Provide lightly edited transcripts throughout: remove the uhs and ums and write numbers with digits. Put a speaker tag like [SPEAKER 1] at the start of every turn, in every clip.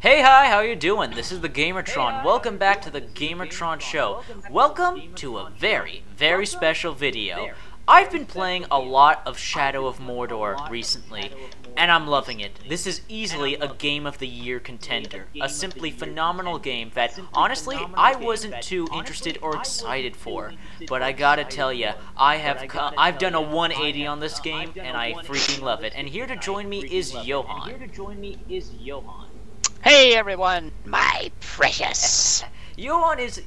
[SPEAKER 1] Hey, hi, how you doing? This is the Gamertron. Welcome back to the Gamertron Show. Welcome to a very, very special video. I've been playing a lot of Shadow of Mordor recently, and I'm loving it. This is easily a Game of the Year contender. A simply phenomenal game that, honestly, I wasn't too interested or excited for. But I gotta tell ya, I've done a 180 on this game, and I freaking love it. And here to join me is Johan.
[SPEAKER 2] Hey everyone, my precious!
[SPEAKER 1] Johan is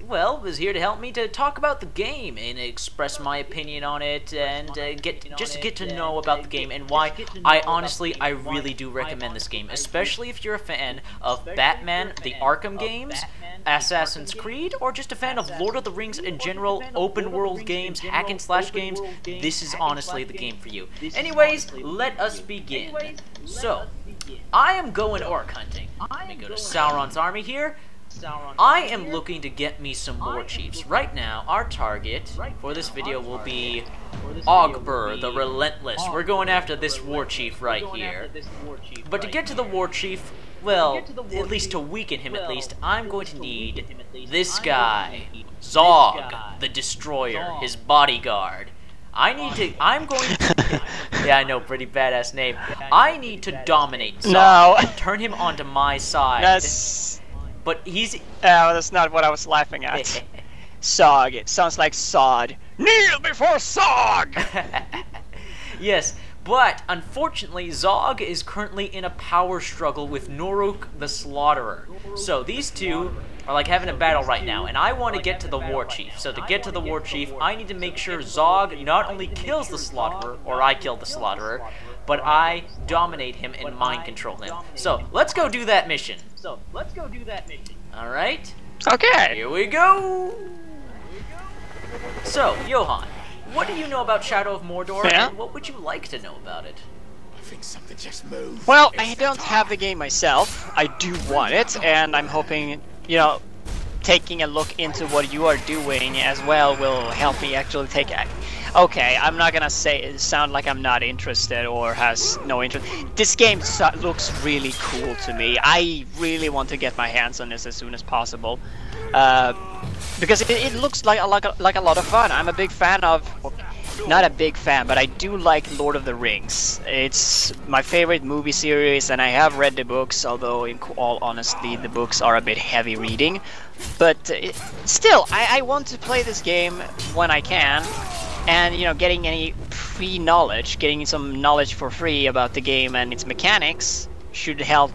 [SPEAKER 1] here to help me to talk about the game and express my opinion on it and get to know about the game and why I really do recommend this game, especially if you're a fan of Batman, the Arkham games, Assassin's Creed, or just a fan of Lord of the Rings in general, open world games, hack and slash games. This is honestly the game for you. Anyways, let us begin. So, I am going orc hunting. Let me go to Sauron's army here. I am looking to get me some war chiefs. Right now, our target for this video will be Ogbur the Relentless. We're going after this war chief right here. But to get to the war chief, well, at least to weaken him at least, I'm going to need this guy, Zog the Destroyer, his bodyguard. I'm going to, yeah, I know, pretty badass name. I need to dominate Zog and turn him onto my side. But he's...
[SPEAKER 2] that's not what I was laughing at. Zog, it sounds like sod. Kneel before Zog!
[SPEAKER 1] Yes, but unfortunately Zog is currently in a power struggle with Noruk the Slaughterer. So these two are like having a battle right now, and I want to get to the war chief. So to get to the war chief, I need to make sure Zog not only kills the Slaughterer, or I kill the Slaughterer, but I dominate him and mind control him. So let's go do that mission. Alright.
[SPEAKER 2] Okay.
[SPEAKER 1] Here we go. So, Johan, what do you know about Shadow of Mordor, and what would you like to know about it?
[SPEAKER 3] Something just moved.
[SPEAKER 2] Well, I don't have the game myself. I do want it, and I'm hoping, you know, taking a look into what you are doing as well will help me actually take it. Okay, I'm not gonna sound like I'm not interested or has no interest. This game looks really cool to me. I really want to get my hands on this as soon as possible, because it looks like a lot of fun. I'm a big fan of, not a big fan, but I do like Lord of the Rings. It's my favorite movie series, and I have read the books, although in all honesty the books are a bit heavy reading. But still, I want to play this game when I can, and you know, getting any free knowledge, getting some knowledge for free about the game and its mechanics should help.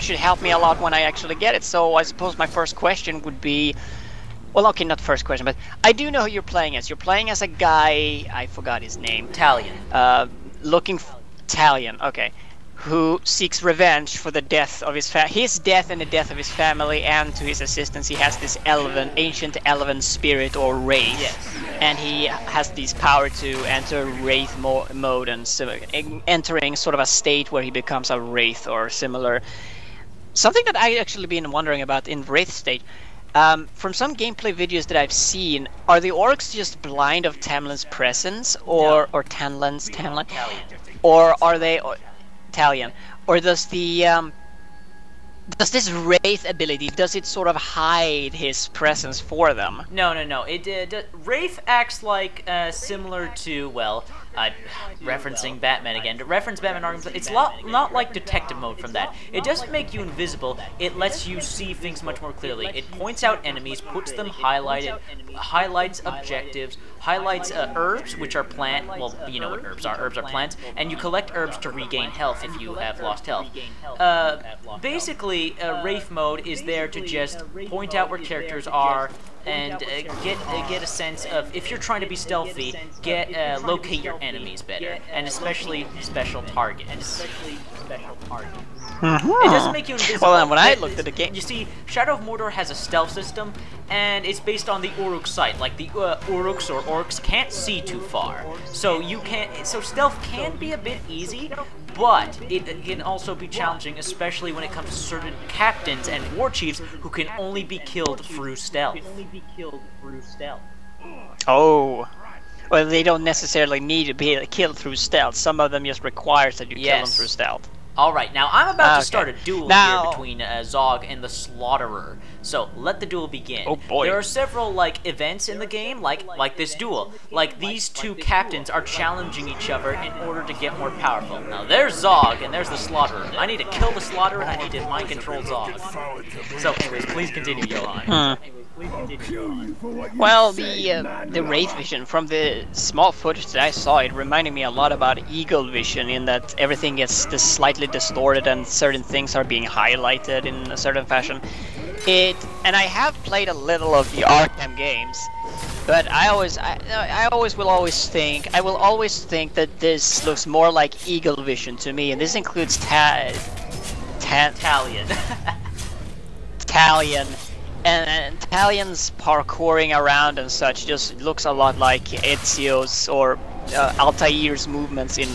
[SPEAKER 2] Should help me a lot when I actually get it. So I suppose my first question would be, well, okay, not first question, but I do know who you're playing as. You're playing as a guy, I forgot his name.
[SPEAKER 1] Talion.
[SPEAKER 2] Talion, okay. Who seeks revenge for the death of his death and the death of his family, and to his assistance he has this ancient elven spirit or wraith.
[SPEAKER 1] Yes.
[SPEAKER 2] And he has this power to enter wraith mode, and so entering sort of a state where he becomes a wraith or similar. Something that I actually been wondering about in wraith state. From some gameplay videos that I've seen, are the orcs just blind of Tamlin's presence, or Tamlin, or are they Talion, or does this wraith ability, does it sort of hide his presence for them?
[SPEAKER 1] No. Wraith acts like similar to, well, referencing Batman again. To reference Batman Arkham, it's not like detective mode from that. It doesn't make you invisible. It lets you see things much more clearly. It points out enemies, puts them highlighted, highlights objectives, highlights herbs, which are plant. Well, you know what herbs are. Herbs are plants, and you collect herbs to regain health if you have lost health. Basically, Wraith mode is there to just point out where characters are and get a sense of, if you're trying to be stealthy, locate your enemies better, and especially special targets. It doesn't make you invisible.
[SPEAKER 2] Well, then when I looked at the game,
[SPEAKER 1] you see, Shadow of Mordor has a stealth system, and it's based on the Uruk sight. Like the Uruks or orcs can't see too far, so stealth can be a bit easy. But it can also be challenging, especially when it comes to certain captains and war chiefs who can only be killed through stealth.
[SPEAKER 2] Oh. Well, they don't necessarily need to be killed through stealth. Some of them just requires that you kill them through stealth.
[SPEAKER 1] Alright, now I'm about to
[SPEAKER 2] Okay.
[SPEAKER 1] start a duel
[SPEAKER 2] Now-
[SPEAKER 1] here between Zog and the Slaughterer. So, let the duel begin.
[SPEAKER 2] Oh, boy.
[SPEAKER 1] There are several, like, events in the game, like this duel. Like, these two captains are challenging each other in order to get more powerful. Now, there's Zog, and there's the Slaughterer. I need to kill the Slaughterer, and I need to mind control Zog. So, anyways, please continue, Johan.
[SPEAKER 2] Well, the Wraith vision, from the small footage that I saw, it reminded me a lot about Eagle vision, in that everything gets slightly distorted and certain things are being highlighted in a certain fashion. And I have played a little of the Arkham games, but I will always think that this looks more like Eagle vision to me, and this includes
[SPEAKER 1] Italian.
[SPEAKER 2] Italian. And Italian's parkouring around and such just looks a lot like Ezio's or Altair's movements in...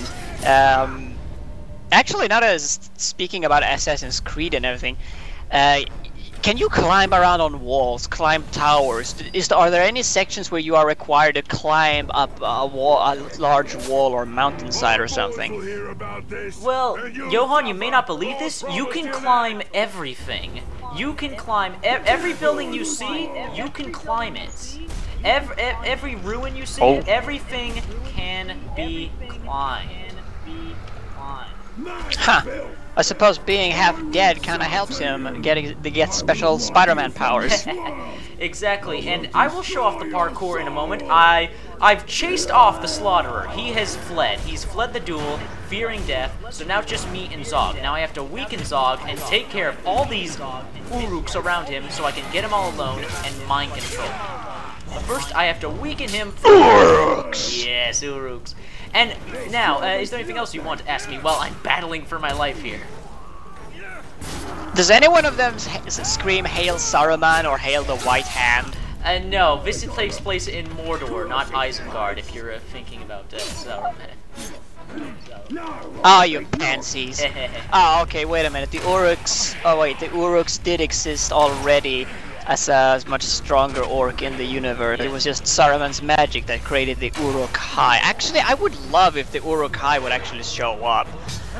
[SPEAKER 2] actually, now that speaking about Assassin's Creed and everything, can you climb around on walls, climb towers? Are there any sections where you are required to climb up a large wall or mountainside or something?
[SPEAKER 1] Well, Johan, you may not believe this, you can climb everything. You can climb every building you see, you can climb it. Every ruin you see, everything can be climbed.
[SPEAKER 2] Huh. I suppose being half dead kind of helps him get special Spider-Man powers.
[SPEAKER 1] Exactly, and I will show off the parkour in a moment. I've chased off the Slaughterer. He has fled. He's fled the duel, fearing death, so now it's just me and Zog. Now I have to weaken Zog and take care of all these Uruks around him so I can get him all alone and mind control. But first, I have to weaken him.
[SPEAKER 2] Uruks!
[SPEAKER 1] Yes, Uruks. And now, is there anything else you want to ask me while I'm battling for my life here?
[SPEAKER 2] Does any one of them scream "Hail Saruman" or "Hail the White Hand"?
[SPEAKER 1] No, this takes place in Mordor, not Isengard, if you're thinking about Saruman.
[SPEAKER 2] Oh, you pansies. Oh, okay, wait a minute. The Uruks... Oh, wait, the Uruks did exist already as a much stronger orc in the universe. It was just Saruman's magic that created the Uruk-hai. Actually, I would love if the Uruk-hai would actually show up.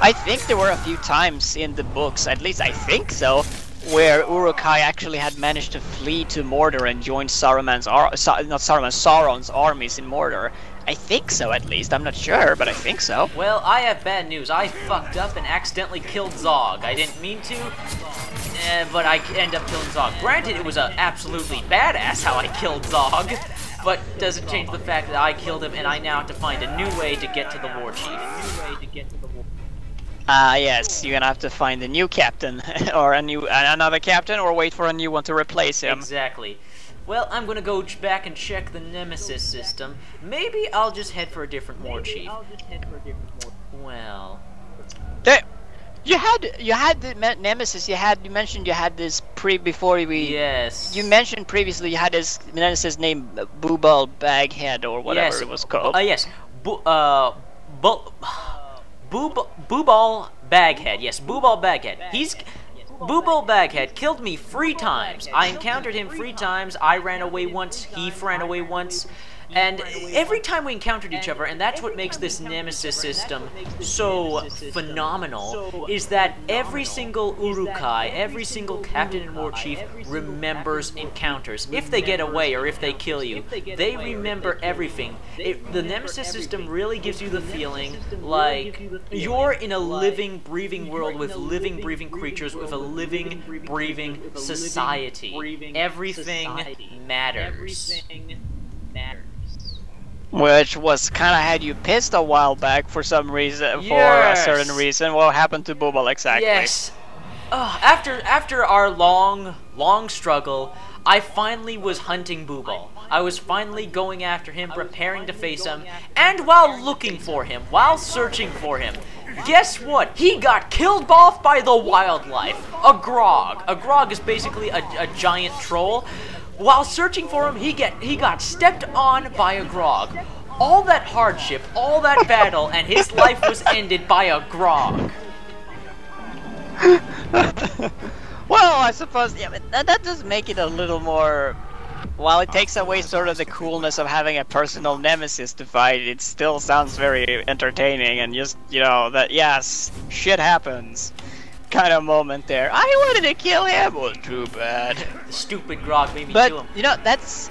[SPEAKER 2] I think there were a few times in the books, at least I think so, where Uruk-hai actually had managed to flee to Mordor and join Sauron's armies in Mordor. I think so, at least. I'm not sure, but I think so.
[SPEAKER 1] Well, I have bad news. I fucked up and accidentally killed Zog. I didn't mean to, but I end up killing Zog. Granted, it was absolutely badass how I killed Zog, but doesn't change the fact that I killed him and I now have to find a new way to get to the war chief.
[SPEAKER 2] Yes, you're gonna have to find a new captain, or another captain, or wait for a new one to replace him.
[SPEAKER 1] Exactly. Well, I'm gonna go back and check the Nemesis system. Maybe I'll just head for a different war chief. Well...
[SPEAKER 2] You had the Nemesis. You mentioned you had this before we.
[SPEAKER 1] Yes.
[SPEAKER 2] You mentioned previously you had this Nemesis named Boobal Baghead or whatever it was called.
[SPEAKER 1] Yes. Boobal Baghead. Yes, Boobal Baghead. Boobal Baghead killed me 3 times. I encountered him 3 times. I ran away once. He ran away once. And every time we encountered each other, and that's what makes this Nemesis system so phenomenal, is that every single Uruk-hai, every single captain and war chief remembers encounters. If they get away or if they kill you, they remember everything. The Nemesis system really gives you the feeling like you're in a living, breathing world with living, breathing creatures, with a living, breathing society. Everything matters.
[SPEAKER 2] Which was kind of had you pissed a while back for some reason, for a certain reason. What happened to Boobal exactly?
[SPEAKER 1] Yes. After our long struggle, I finally was hunting Boobal. I was finally going after him, preparing to face him, and while looking for him, while searching for him, guess what? He got killed off by the wildlife. A grog. A grog is basically a giant troll. While searching for him, he got stepped on by a grog. All that hardship, all that battle, and his life was ended by a grog.
[SPEAKER 2] Well, I suppose, yeah, but that does make it a little more while it takes away sort of the coolness of having a personal nemesis to fight, it still sounds very entertaining and just, you know, that yes, shit happens kind of moment there. I wanted to kill him, well, too bad.
[SPEAKER 1] The stupid grog made me
[SPEAKER 2] But
[SPEAKER 1] kill him.
[SPEAKER 2] you know, that's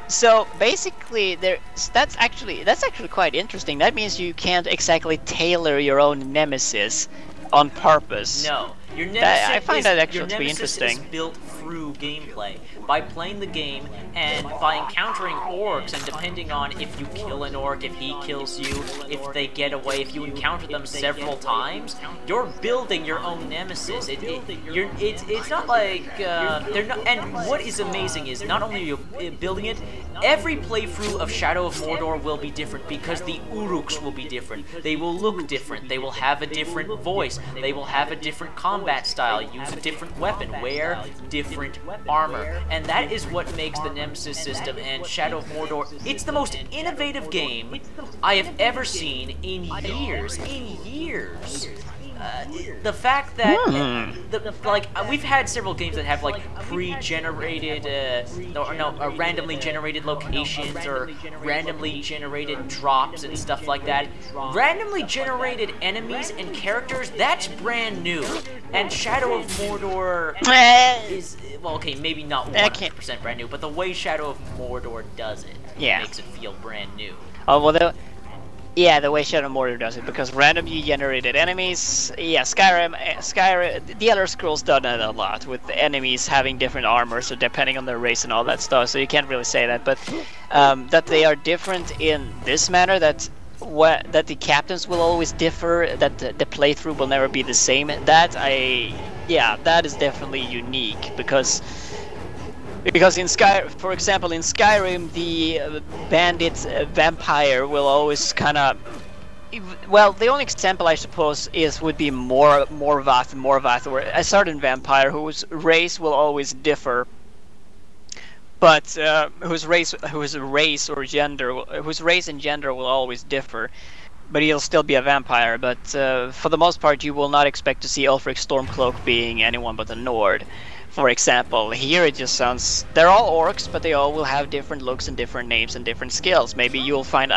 [SPEAKER 2] so basically that's actually quite interesting. That means you can't exactly tailor your own nemesis on purpose.
[SPEAKER 1] No, your nemesis
[SPEAKER 2] I find that actually to be
[SPEAKER 1] is
[SPEAKER 2] interesting.
[SPEAKER 1] built through gameplay. By playing the game and by encountering orcs, and depending on if you kill an orc, if he kills you, if they get away, if you encounter them several times, you're building your own nemesis. It's not like they're not. And what is amazing is not only are you building it, every playthrough of Shadow of Mordor will be different because the Uruks will be different. They will look different. They will have a different voice. They will have a different combat style. Use a different weapon. Wear different armor. And that is what makes the Nemesis system and Shadow of Mordor, it's the most innovative game I have ever seen in years. The fact that, we've had several games that have, like, pre-generated, randomly generated locations or randomly generated drops and stuff like that. Randomly generated enemies and characters, that's brand new. And Shadow of Mordor is, well, okay, maybe not 100% brand new, but the way Shadow of Mordor does it makes it feel brand new.
[SPEAKER 2] Oh, well, yeah, the way Shadow of Morder does it, because randomly generated enemies. Yeah, Skyrim, the Elder Scrolls done it a lot with the enemies having different armor, so depending on their race and all that stuff. So you can't really say that, but that they are different in this manner. That the captains will always differ. That the playthrough will never be the same. That is definitely unique because in for example, in Skyrim, the bandit vampire will always kind of, well, the only example I suppose would be Morvath, or a certain vampire whose race will always differ, but whose race and gender will always differ. But he'll still be a vampire. But for the most part, you will not expect to see Ulfric Stormcloak being anyone but a Nord. For example, here it just sounds... They're all orcs, but they all will have different looks and different names and different skills. Maybe you'll find...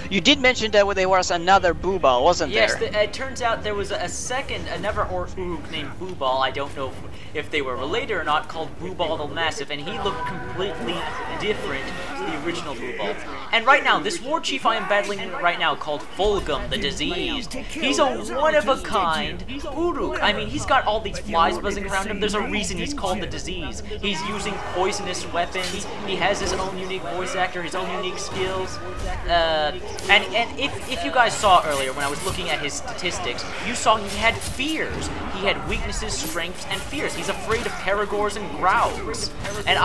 [SPEAKER 2] You did mention that there was another Boobal, wasn't there?
[SPEAKER 1] Yes, it turns out there was another orc named Boobal. I don't know if they were related or not, called Boobal the Massive, and he looked completely different to the original Boobal. And right now, this war chief I am battling right now, called Fulgum the Diseased, he's a one-of-a-kind Uruk. I mean, he's got all these flies buzzing around him. There's a reason he's called the Disease. He's using poisonous weapons. He has his own unique voice actor, his own unique skills. And if you guys saw earlier when I was looking at his statistics, you saw he had fears. He had weaknesses, strengths, and fears. He's afraid of Karagors and Graugs. And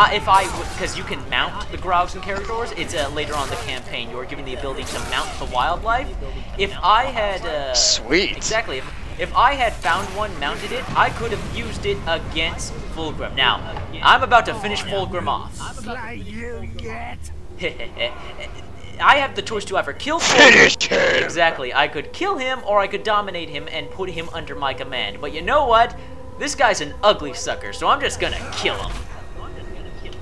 [SPEAKER 1] because you can mount the Graugs and Karagors, it's later on in the campaign. You are given the ability to mount the wildlife. If I had
[SPEAKER 2] sweet.
[SPEAKER 1] Exactly. If I had found one, mounted it, I could have used it against Fulgrim. Now, I'm about to finish Fulgrim off. I have the choice to either kill Fulgrim. Exactly. I could kill him, or I could dominate him and put him under my command. But you know what? This guy's an ugly sucker, so I'm just gonna kill him.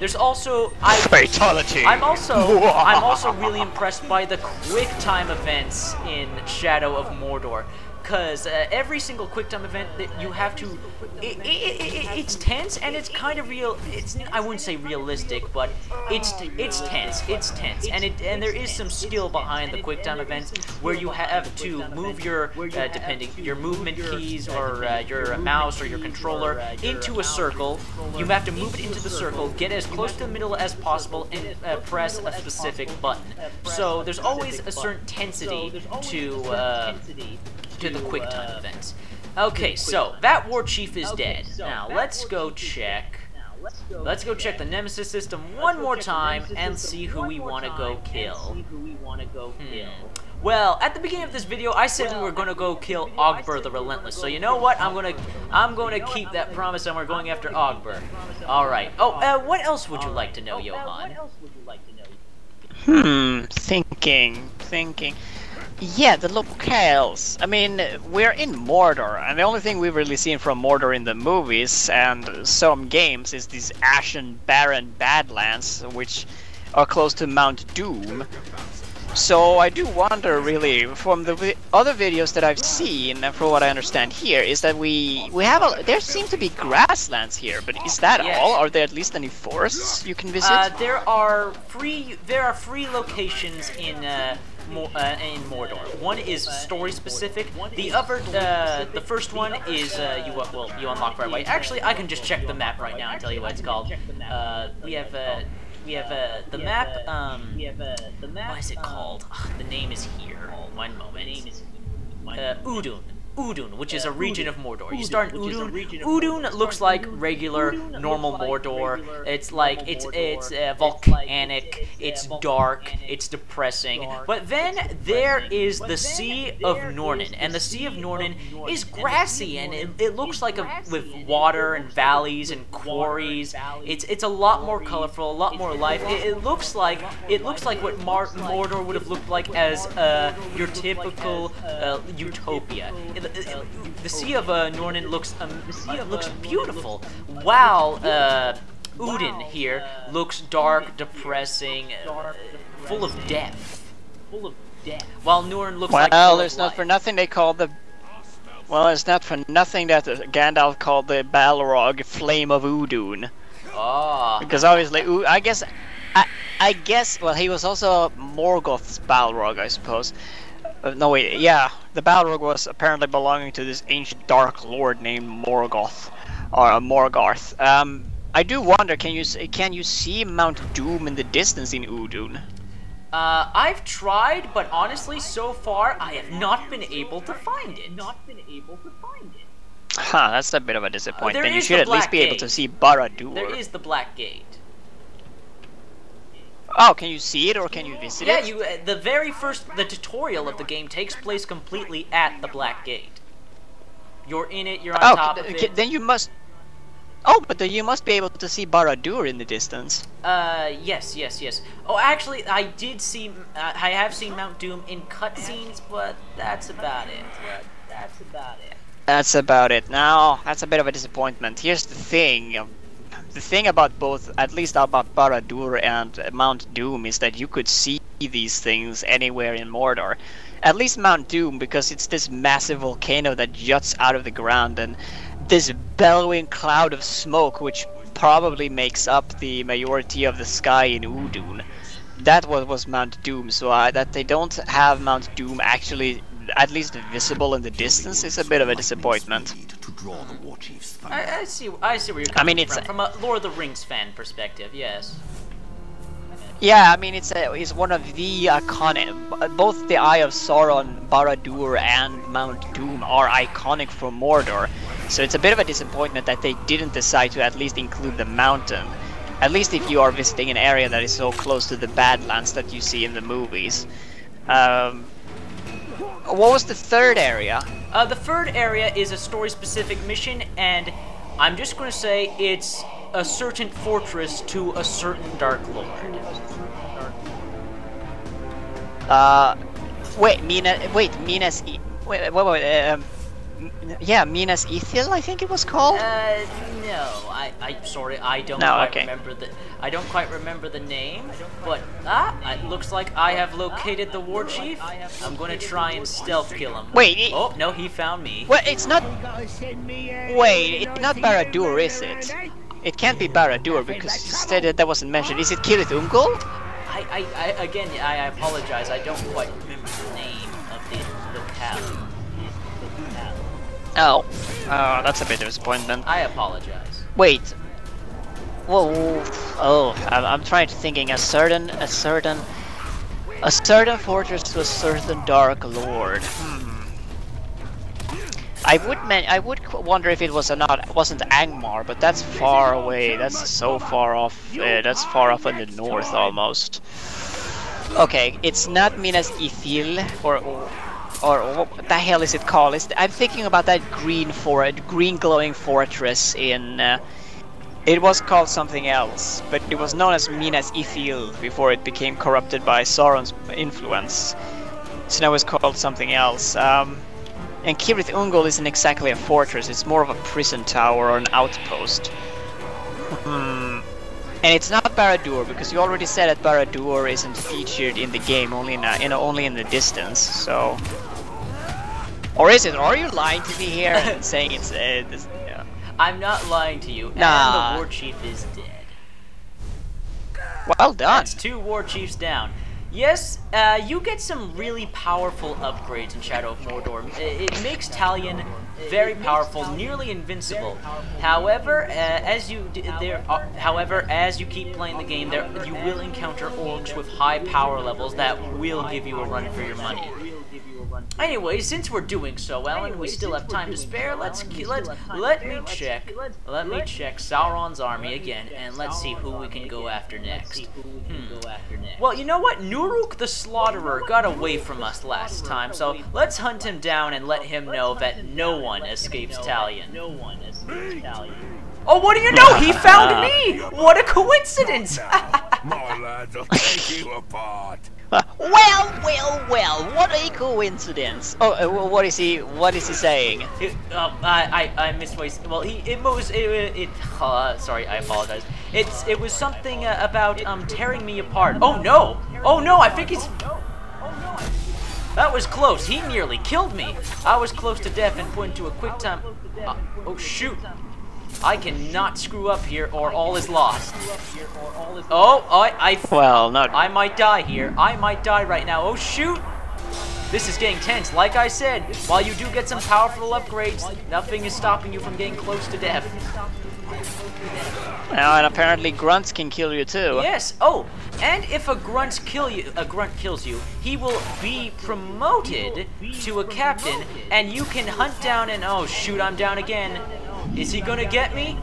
[SPEAKER 1] There's also
[SPEAKER 2] fatality.
[SPEAKER 1] I'm also really impressed by the quick time events in Shadow of Mordor. Because every single quick time event that you have to, it's tense and it's kind of real. I wouldn't say realistic, but it's tense. It's tense, and there is some skill behind the quick time events where you have to move your your movement keys or your mouse or your controller into a circle. You have to move it into the circle, get as close to the middle as possible, and press a specific button. So there's always a certain tensity to the quick time events. Okay, so that war chief is dead. Now let's go check. Let's go check the Nemesis system one more time and see who we want to go kill. Well, at the beginning of this video, I said we were going to go kill Ogbur the Relentless. So you know what? I'm going to keep that promise, and we're going after Ogbur. All right. Oh, what else would you like to know, Johan?
[SPEAKER 2] Thinking. Yeah, the locales. I mean, we're in Mordor, and the only thing we've really seen from Mordor in the movies and some games is these ashen, barren badlands, which are close to Mount Doom. So I do wonder, really, from the other videos that I've seen, and from what I understand here, is that we have there seem to be grasslands here, but is that all? Are there at least any forests you can visit?
[SPEAKER 1] There are free locations in Mordor. One is story specific. The other, the first one is you unlock right away. Actually, I can just check the map right now and tell you what it's called. We have the map. What is it called? The name is here. One moment. Udun, which is a region of Mordor. You start in Udun. Udun looks like regular, normal Mordor. It's like it's volcanic. It's dark. It's depressing. But then there is the Sea of Nornen, and the Sea of Nornen is grassy, and it looks like with water and valleys and quarries. It's a lot more colorful, a lot more life. It looks like what Mordor would have looked like as your typical utopia. The Sea of Nornen looks beautiful. Wow, Udin here looks dark, depressing, full of death. While Norn looks like
[SPEAKER 2] it's not for nothing they call the. Well, it's not for nothing that Gandalf called the Balrog Flame of Udun.
[SPEAKER 1] Oh.
[SPEAKER 2] Because obviously, I guess. Well, he was also Morgoth's Balrog, I suppose. No wait, yeah, the Balrog was apparently belonging to this ancient dark lord named Morgoth, or Morgarth. I do wonder, can you see Mount Doom in the distance in Udun?
[SPEAKER 1] I've tried, but honestly, so far I have not been able to find it.
[SPEAKER 2] Huh, that's a bit of a disappointment. You
[SPEAKER 1] is
[SPEAKER 2] should
[SPEAKER 1] the
[SPEAKER 2] at least
[SPEAKER 1] Black
[SPEAKER 2] be able
[SPEAKER 1] Gate.
[SPEAKER 2] to see Barad-dûr.
[SPEAKER 1] There is the Black Gate.
[SPEAKER 2] Oh, can you see it or can you visit it?
[SPEAKER 1] Yeah, the tutorial of the game takes place completely at the Black Gate. You're in it, you're on top of it.
[SPEAKER 2] Then you must... Oh, but then you must be able to see Barad-dûr in the distance.
[SPEAKER 1] Yes. Oh, actually, I have seen Mount Doom in cutscenes, but that's about it.
[SPEAKER 2] That's about it. Now, that's a bit of a disappointment. Here's the thing. The thing about both, at least about Barad-dûr and Mount Doom, is that you could see these things anywhere in Mordor. At least Mount Doom, because it's this massive volcano that juts out of the ground, and this bellowing cloud of smoke, which probably makes up the majority of the sky in Udun. That was Mount Doom, so that they don't have Mount Doom actually at least visible in the distance is a bit of a disappointment.
[SPEAKER 1] I see where you're coming from a Lord of the Rings fan perspective, yes.
[SPEAKER 2] Yeah, I mean it's one of the iconic. Both the Eye of Sauron, Barad-dûr, and Mount Doom are iconic for Mordor. So it's a bit of a disappointment that they didn't decide to at least include the mountain. At least if you are visiting an area that is so close to the Badlands that you see in the movies. What was the third area?
[SPEAKER 1] The third area is a story-specific mission, and I'm just going to say it's a certain fortress to a certain Dark Lord.
[SPEAKER 2] Minas Ithil, I think it was called.
[SPEAKER 1] No, I'm sorry, I don't quite remember the name. But it looks like I have located the war chief. I'm going to try and stealth kill him.
[SPEAKER 2] Wait.
[SPEAKER 1] Oh no, he found me.
[SPEAKER 2] Well, it's not. Wait, it's not Barad-dûr, is it? It can't be Barad-dûr because instead that wasn't mentioned. Is it Kirith Ungol?
[SPEAKER 1] I apologize. I don't quite remember the name of the town.
[SPEAKER 2] Oh, that's a bit of a disappointment.
[SPEAKER 1] I apologize.
[SPEAKER 2] Wait. Whoa. Oh, I'm trying to thinking a certain fortress to a certain Dark Lord. I would wonder if it wasn't Angmar, but that's far away. That's so far off. That's far off in the north almost. Okay, it's not Minas Ithil or what the hell is it called? I'm thinking about that green glowing fortress in. It was called something else, but it was known as Minas Ithil before it became corrupted by Sauron's influence. Snow is called something else. And Kirith Ungol isn't exactly a fortress, it's more of a prison tower or an outpost. And it's not Barad-dûr, because you already said that Barad-dûr isn't featured in the game, only in the distance, so... Or is it? Or are you lying to me here and saying it's... yeah.
[SPEAKER 1] I'm not lying to you,
[SPEAKER 2] Nah.
[SPEAKER 1] and the war chief is dead.
[SPEAKER 2] Well done!
[SPEAKER 1] That's 2 war chiefs down. Yes, you get some really powerful upgrades in Shadow of Mordor. It makes Talion very powerful, nearly invincible. However, as you keep playing the game, you will encounter orcs with high power levels that will give you a run for your money. Anyway, since we're doing so well and we still have time to spare, let me check Sauron's army again, and let's see who we can go after next. Well, you know what? Nuruk the Slaughterer got away from us last time, so let's hunt him down and let him know that no one escapes Talion. Oh, what do you know? He found me! What a coincidence!
[SPEAKER 3] My lads will take you apart.
[SPEAKER 2] Well, what a coincidence! Oh, what is he saying?
[SPEAKER 1] I misplaced. Well, sorry, I apologize. It was something about tearing me apart. Oh no! I think he's. That was close. He nearly killed me. I was close to death and put into a quick time. Oh shoot! I cannot screw up here, or all is lost.
[SPEAKER 2] Well, not.
[SPEAKER 1] I might die here. I might die right now. Oh shoot! This is getting tense. Like I said, while you do get some powerful upgrades, nothing is stopping you from getting close to death.
[SPEAKER 2] And apparently grunts can kill you too.
[SPEAKER 1] Yes. Oh, and if a grunt kills you, he will be promoted to a captain, and you can hunt down and oh shoot, I'm down again. Is he gonna get me?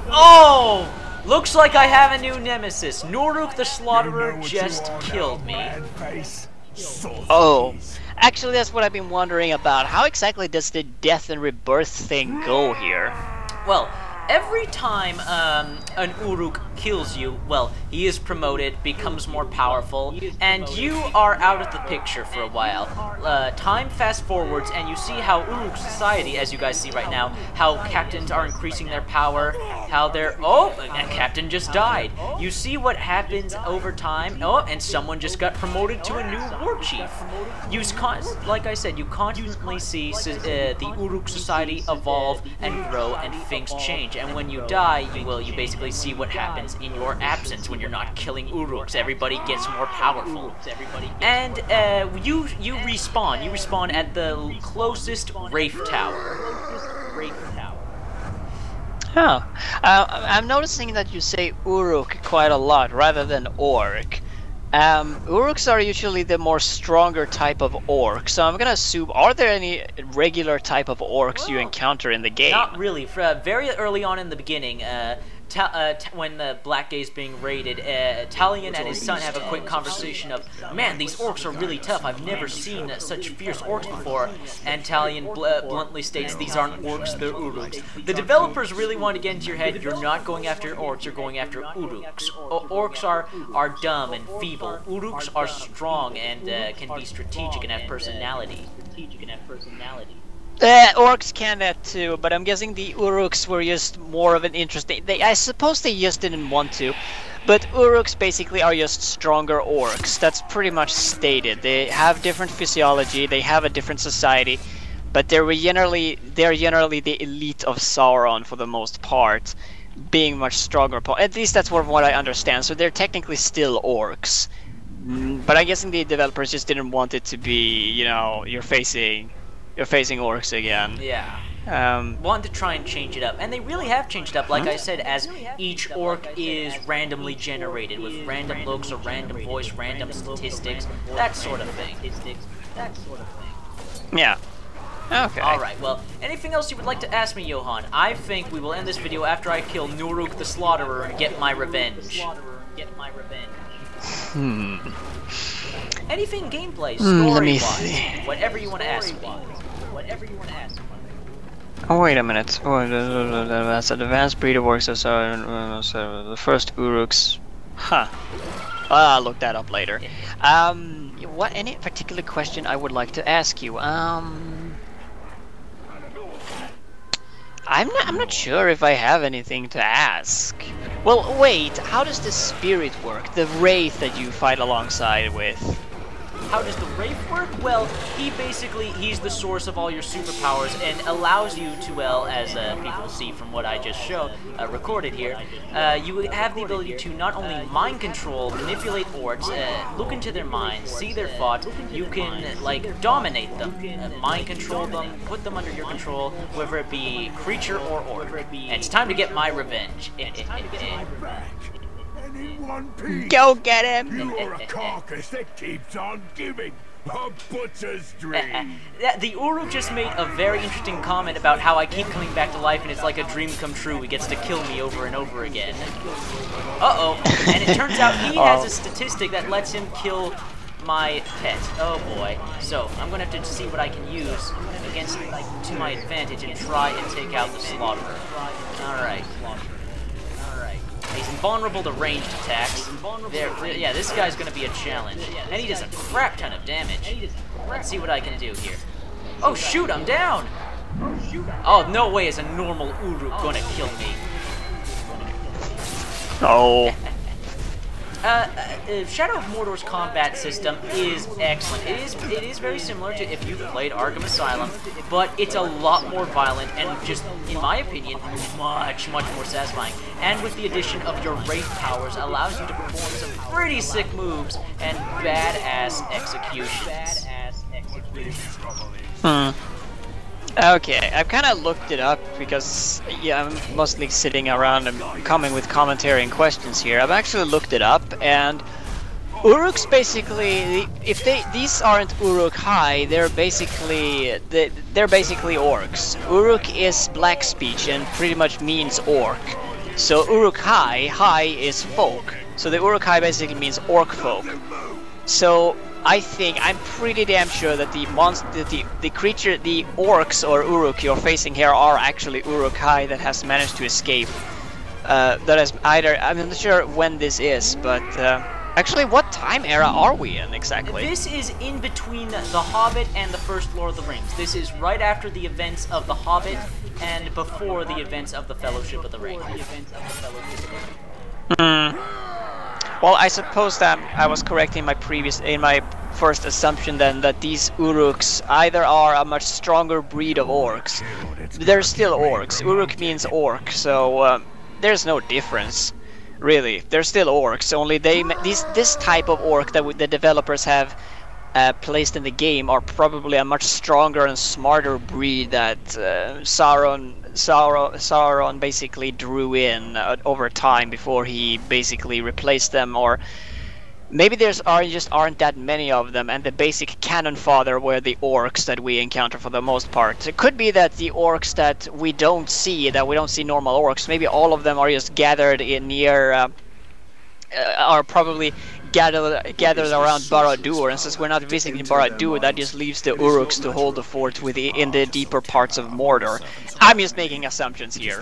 [SPEAKER 1] Oh! Looks like I have a new nemesis. Nuruk the Slaughterer just killed me.
[SPEAKER 2] Oh. Actually, that's what I've been wondering about. How exactly does the death and rebirth thing go here?
[SPEAKER 1] Well, every time an Uruk kills you, well, he is promoted, becomes more powerful, and you are out of the picture for a while. Time fast forwards, and you see how Uruk society, as you guys see right now, how captains are increasing their power, how they're... Oh, a captain just died. You see what happens over time. Oh, and someone just got promoted to a new war chief. Like I said, you constantly see the Uruk society evolve and grow, and things change. And when you die, you basically see what happens in your absence when you're not killing Uruks. Everybody gets more powerful. And you respawn. You respawn at the closest Wraith Tower.
[SPEAKER 2] Oh. I'm noticing that you say Uruk quite a lot rather than Orc. Uruks are usually the more stronger type of orcs, so I'm gonna assume, are there any regular type of orcs you encounter in the game?
[SPEAKER 1] Not really. Very early on in the beginning, when the Black Day is being raided, Talion and his son have a quick conversation of, man, these orcs are really tough. I've never seen such fierce orcs before. And Talion bluntly states, these aren't orcs, they're Uruks. The developers really want to get into your head, you're not going after orcs, you're going after Uruks. Orcs are dumb and feeble. Uruks are strong and can be strategic and have personality.
[SPEAKER 2] Orcs can that too, but I'm guessing the Uruks were just more of an interesting... I suppose they just didn't want to, but Uruks basically are just stronger orcs. That's pretty much stated. They have different physiology, they have a different society, but they're generally the elite of Sauron for the most part, being much stronger. At least that's what I understand, so they're technically still orcs. But I'm guessing the developers just didn't want it to be, you know, you're facing orcs again.
[SPEAKER 1] Yeah. Wanted to try and change it up, and they really have changed it up, like I said, as each orc is randomly generated, with random looks, a random voice, random statistics, that sort of thing.
[SPEAKER 2] Yeah. Okay.
[SPEAKER 1] Alright, well, anything else you would like to ask me, Johan? I think we will end this video after I kill Nuruk the Slaughterer and get my revenge. Anything gameplay, story-wise, whatever you want to ask me.
[SPEAKER 2] Oh, wait a minute. Oh, that's an advanced breed of orcs, so the first Uruks. Huh. I'll look that up later. what any particular question I would like to ask you? I'm not sure if I have anything to ask. Well, wait, how does the spirit work? The wraith that you fight alongside with?
[SPEAKER 1] How does the Wraith work? Well, he's the source of all your superpowers and allows you to, well, as people see from what I just showed, recorded here, you have the ability to not only mind control, manipulate orcs, look into their minds, see their thoughts, you can, like, dominate them, mind control them, put them under your control, whether it be creature or orc. And it's time to get my revenge.
[SPEAKER 2] Go get him!
[SPEAKER 3] You're a carcass that keeps on giving. A butcher's dream.
[SPEAKER 1] The Uruk just made a very interesting comment about how I keep coming back to life and it's like a dream come true. He gets to kill me over and over again. Uh-oh. And it turns out he has a statistic that lets him kill my pet. Oh boy. So, I'm gonna have to see what I can use against, like, to my advantage and try and take out the Slaughterer. Alright. He's invulnerable to ranged attacks. Yeah, this guy's gonna be a challenge. And he does a crap ton of damage. Let's see what I can do here. Oh shoot, I'm down! Oh, no way is a normal Uruk gonna kill me.
[SPEAKER 2] Oh.
[SPEAKER 1] Shadow of Mordor's combat system is excellent. It is very similar to if you've played Arkham Asylum, but it's a lot more violent and just, in my opinion, much more satisfying. And with the addition of your Wraith powers, allows you to perform some pretty sick moves and badass executions.
[SPEAKER 2] Okay, I've kind of looked it up because, yeah, I'm mostly sitting around and coming with commentary and questions here. I've actually looked it up, and Uruks basically, these aren't Uruk Hai, they're basically orcs. Uruk is black speech and pretty much means orc. So Uruk Hai is folk. So the Uruk Hai basically means orc folk. So I'm pretty damn sure that the orcs or Uruk you're facing here are actually Uruk Hai that has managed to escape. That is either, I'm not sure when this is, but actually, what time era are we in exactly?
[SPEAKER 1] This is in between The Hobbit and the first Lord of the Rings. This is right after the events of The Hobbit and before the events of the Fellowship of the Ring.
[SPEAKER 2] Well, I suppose that I was correct in my first assumption then that these Uruks either are a much stronger breed of orcs. They're still orcs. Uruk means orc, so there's no difference, really. They're still orcs. Only this type of orc that the developers have placed in the game are probably a much stronger and smarter breed that Sauron basically drew in over time before he basically replaced them, or maybe just aren't that many of them, and the basic canon fodder were the orcs that we encounter for the most part. It could be that the orcs that we don't see normal orcs, maybe all of them are just gathered in near, are probably gathered around Barad-dûr, and since we're not visiting Barad-dûr, that just leaves the Uruks to hold the fort in the deeper parts of Mordor. I'm just making assumptions here.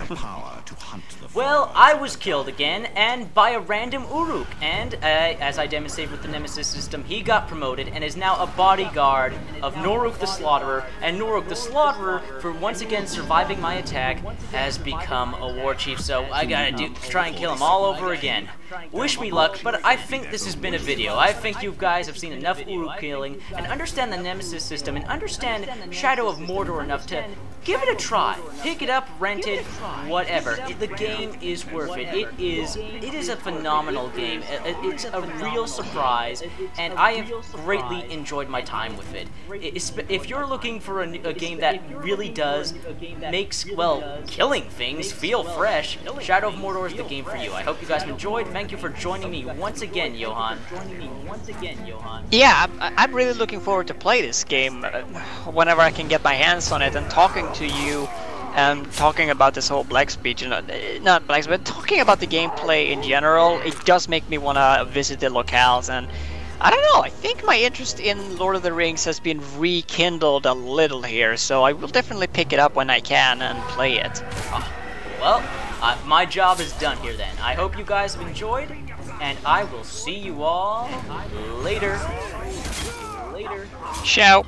[SPEAKER 1] Well, I was killed again, and by a random Uruk, and as I demonstrated with the Nemesis system, he got promoted and is now a bodyguard of Noruk the Slaughterer, and Noruk the Slaughterer, for once again surviving my attack, has become a war chief, so I gotta try and kill him all over again. Wish me luck, but I think this has been a video. I think you guys have seen enough Uruk killing, and understand the Nemesis system, and understand Shadow of Mordor enough to give it a try. Pick it up, rent it, whatever. The game is worth it. It is a phenomenal game. It's a real surprise, and I have greatly enjoyed my time with it. If you're looking for a game that really makes, well, killing things feel fresh, Shadow of Mordor is the game for you. I hope you guys have enjoyed. Thank you for joining me once again, Johan.
[SPEAKER 2] Yeah, I'm really looking forward to play this game whenever I can get my hands on it, and talking to you and talking about this whole black speech, not black, but talking about the gameplay in general. It does make me want to visit the locales, and I don't know, I think my interest in Lord of the Rings has been rekindled a little here, so I will definitely pick it up when I can and play it.
[SPEAKER 1] Well, my job is done here then. I hope you guys have enjoyed, and I will see you all later.
[SPEAKER 2] Ciao.